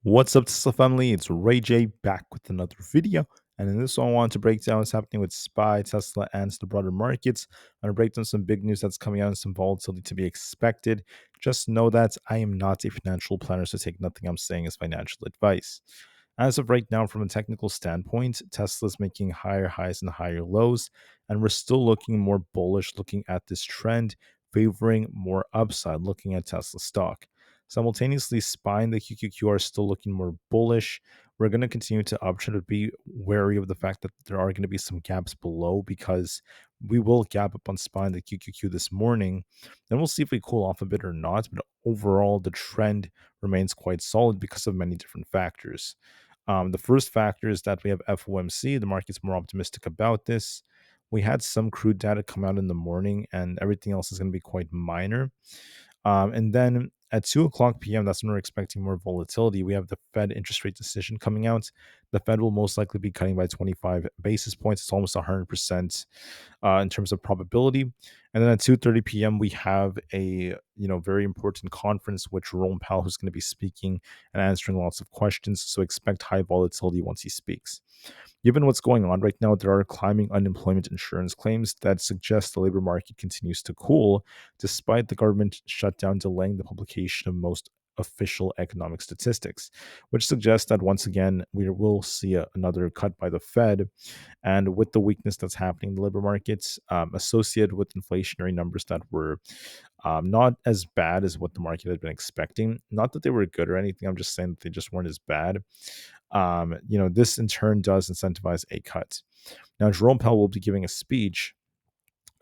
What's up, Tesla family? It's Ray J back with another video. And in this one, I wanted to break down what's happening with SPY, Tesla, and the broader markets. I'm going to break down some big news that's coming out and some volatility to be expected. Just know that I am not a financial planner, so take nothing I'm saying as financial advice. As of right now, from a technical standpoint, Tesla is making higher highs and higher lows, and we're still looking more bullish looking at this trend, favoring more upside looking at Tesla stock. Simultaneously, SPY and the QQQ are still looking more bullish. We're going to continue to uptrend, but be wary of the fact that there are going to be some gaps below because we will gap up on SPY and the QQQ this morning. Then we'll see if we cool off a bit or not. But overall, the trend remains quite solid because of many different factors. The first factor is that we have FOMC. The market's more optimistic about this. We had some crude data come out in the morning, and everything else is going to be quite minor. And then at 2 o'clock p.m., that's when we're expecting more volatility. We have the Fed interest rate decision coming out. The Fed will most likely be cutting by 25 basis points. It's almost 100% in terms of probability. And then at 2:30 p.m., we have a very important conference with Jerome Powell, who's going to be speaking and answering lots of questions. So expect high volatility once he speaks. Given what's going on right now, there are climbing unemployment insurance claims that suggest the labor market continues to cool, despite the government shutdown delaying the publication of most official economic statistics, which suggests that once again we will see another cut by the Fed. And with the weakness that's happening in the labor markets, associated with inflationary numbers that were not as bad as what the market had been expecting. Not that they were good or anything. I'm just saying that they just weren't as bad. This in turn does incentivize a cut. Now, Jerome Powell will be giving a speech.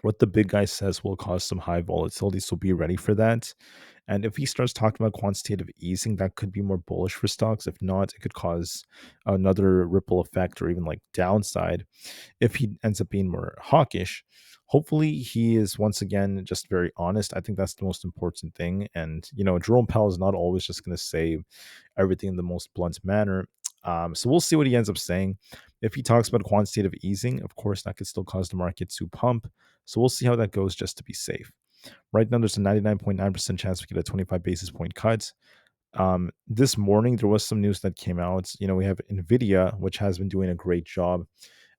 What the big guy says will cause some high volatility, so be ready for that. And if he starts talking about quantitative easing, that could be more bullish for stocks. If not, it could cause another ripple effect or even like downside if he ends up being more hawkish. Hopefully, he is once again just very honest. I think that's the most important thing. And, Jerome Powell is not always just going to say everything in the most blunt manner. So we'll see what he ends up saying. If he talks about quantitative easing, of course, that could still cause the market to pump. So we'll see how that goes just to be safe. Right now, there's a 99.9% chance we get a 25 basis point cut. This morning, there was some news that came out. We have Nvda, which has been doing a great job,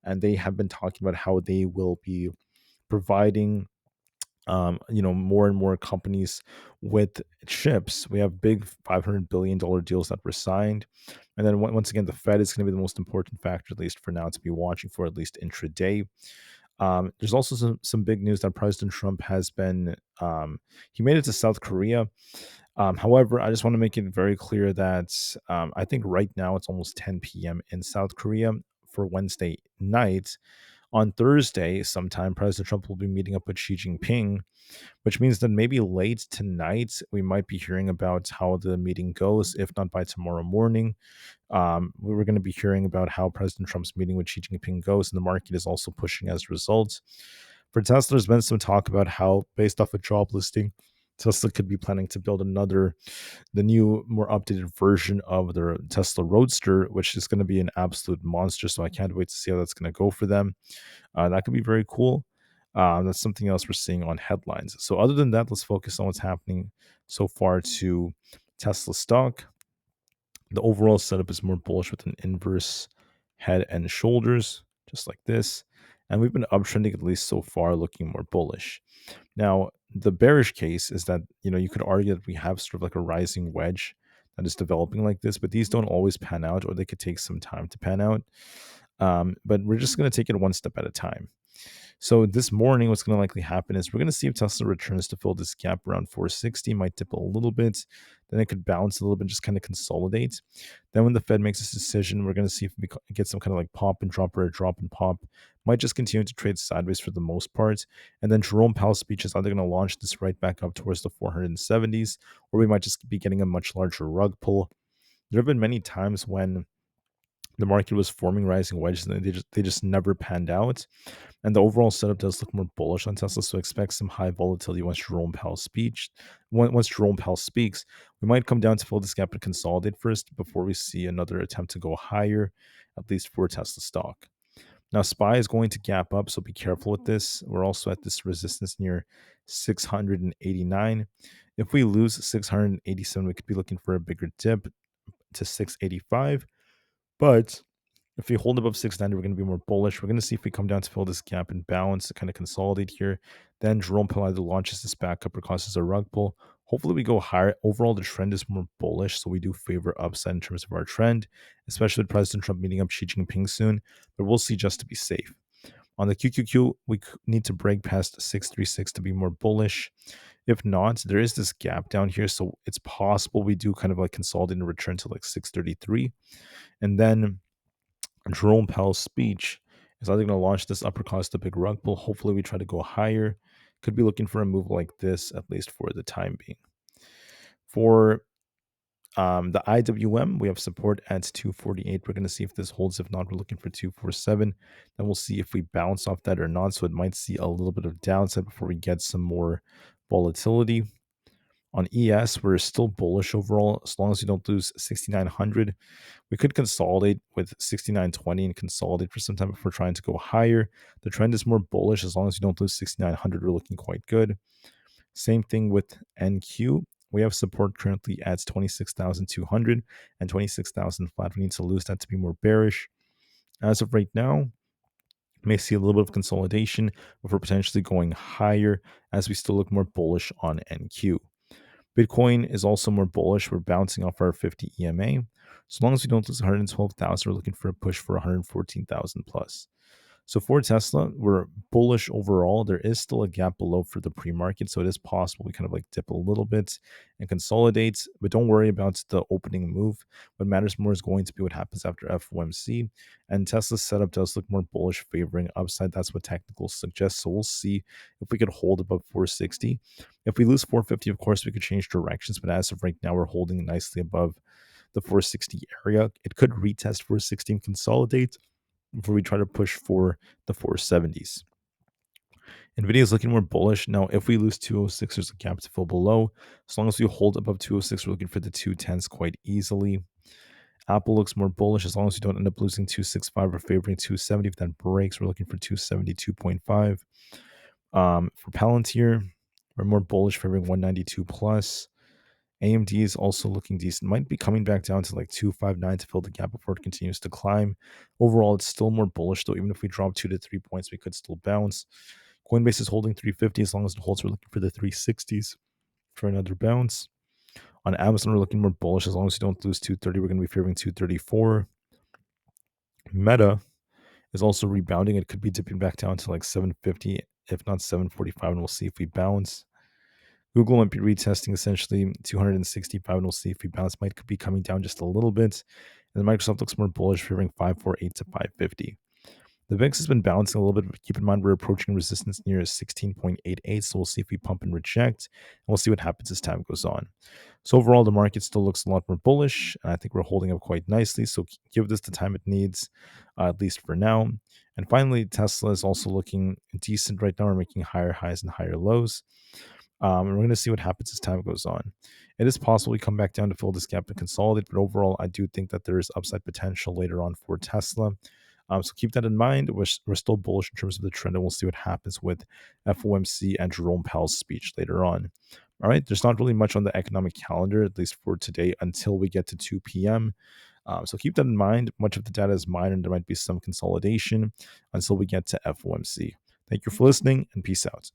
and they have been talking about how they will be providing more and more companies with chips. We have big $500 billion deals that were signed. And then once again, the Fed is going to be the most important factor, at least for now, to be watching for, at least intraday. There's also some big news that President Trump has been, he made it to South Korea. However, I just want to make it very clear that I think right now it's almost 10 p.m. in South Korea for Wednesday night. On Thursday, sometime, President Trump will be meeting up with Xi Jinping, which means that maybe late tonight we might be hearing about how the meeting goes, if not by tomorrow morning. We were going to be hearing about how President Trump's meeting with Xi Jinping goes, and the market is also pushing as a result. For Tesla, there's been some talk about how, based off a job listing, Tesla could be planning to build the new, more updated version of their Tesla Roadster, which is going to be an absolute monster. So I can't wait to see how that's going to go for them. That could be very cool. That's something else we're seeing on headlines. So other than that, let's focus on what's happening so far to Tesla stock. The overall setup is more bullish with an inverse head and shoulders, just like this. And we've been uptrending at least so far, looking more bullish. Now, the bearish case is that, you could argue that we have sort of like a rising wedge that is developing like this, but these don't always pan out, or they could take some time to pan out. But we're just going to take it one step at a time. So this morning, what's going to likely happen is we're going to see if Tesla returns to fill this gap around 460, might dip a little bit, then it could bounce a little bit, just kind of consolidate. Then when the Fed makes this decision, we're going to see if we get some kind of like pop and drop or a drop and pop. Might just continue to trade sideways for the most part. And then Jerome Powell's speech is either going to launch this right back up towards the 470s, or we might just be getting a much larger rug pull. There have been many times when the market was forming rising wedges and they just never panned out. And the overall setup does look more bullish on Tesla, so expect some high volatility once Jerome Powell speaks. Once Jerome Powell speaks, we might come down to fill this gap and consolidate first before we see another attempt to go higher, at least for Tesla stock. Now, SPY is going to gap up, so be careful with this. We're also at this resistance near 689. If we lose 687, we could be looking for a bigger dip. to 685. But if we hold above 690, we're going to be more bullish. We're going to see if we come down to fill this gap and balance to kind of consolidate here. Then Jerome Powell either launches this back up or causes a rug pull. Hopefully we go higher. Overall, the trend is more bullish, so we do favor upside in terms of our trend, especially with President Trump meeting up Xi Jinping soon. But we'll see just to be safe. On the QQQ, we need to break past 636 to be more bullish. If not, there is this gap down here, so it's possible we do kind of like consolidate and return to like 633. And then Jerome Powell's speech is either going to launch this upper cost to big rug pull. Hopefully, we try to go higher. Could be looking for a move like this, at least for the time being. For the IWM, we have support at 248. We're going to see if this holds. If not, we're looking for 247. Then we'll see if we bounce off that or not. So it might see a little bit of downside before we get some more volatility. On ES, we're still bullish overall as long as we don't lose 6,900. We could consolidate with 6,920 and consolidate for some time if we're trying to go higher. The trend is more bullish as long as you don't lose 6,900. We're looking quite good. Same thing with NQ. We have support currently at 26,200 and 26,005. We need to lose that to be more bearish. As of right now, may see a little bit of consolidation before potentially going higher as we still look more bullish on NQ. Bitcoin is also more bullish. We're bouncing off our 50 EMA. As long as we don't lose 112,000, we're looking for a push for 114,000 plus. So for Tesla, we're bullish overall. There is still a gap below for the pre-market, so it is possible we kind of like dip a little bit and consolidate. But don't worry about the opening move. What matters more is going to be what happens after FOMC. And Tesla's setup does look more bullish, favoring upside. That's what technicals suggest. So we'll see if we could hold above 460. If we lose 450, of course, we could change directions. But as of right now, we're holding nicely above the 460 area. It could retest 460 and consolidate before we try to push for the 470s. Nvidia is looking more bullish. Now, if we lose 206, there's a gap to fill below. As long as we hold above 206, we're looking for the 210s quite easily. Aapl looks more bullish as long as we don't end up losing 265 or favoring 270. If that breaks, we're looking for 272.5. For Palantir, we're more bullish, favoring 192 plus. AMD is also looking decent. Might be coming back down to like 259 to fill the gap before it continues to climb. Overall, it's still more bullish, though. Even if we drop 2 to 3 points, we could still bounce. Coinbase is holding 350. As long as it holds, we're looking for the 360s for another bounce. On Amazon, we're looking more bullish. As long as we don't lose 230, we're going to be favoring 234. Meta is also rebounding. It could be dipping back down to like 750, if not 745, and we'll see if we bounce. Google might be retesting essentially 265, and we'll see if we bounce. Might be coming down just a little bit. And then Microsoft looks more bullish, favoring 548 to 550. The VIX has been bouncing a little bit, but keep in mind we're approaching resistance near 16.88, so we'll see if we pump and reject, and we'll see what happens as time goes on. So overall, the market still looks a lot more bullish, and I think we're holding up quite nicely, so give this the time it needs, at least for now. And finally, Tesla is also looking decent right now. We're making higher highs and higher lows. And we're going to see what happens as time goes on. It is possible we come back down to fill this gap and consolidate, but overall, I do think that there is upside potential later on for Tesla. So keep that in mind. We're still bullish in terms of the trend, and we'll see what happens with FOMC and Jerome Powell's speech later on. All right, there's not really much on the economic calendar, at least for today, until we get to 2 p.m. So keep that in mind. Much of the data is minor, and there might be some consolidation until we get to FOMC. Thank you for listening, and peace out.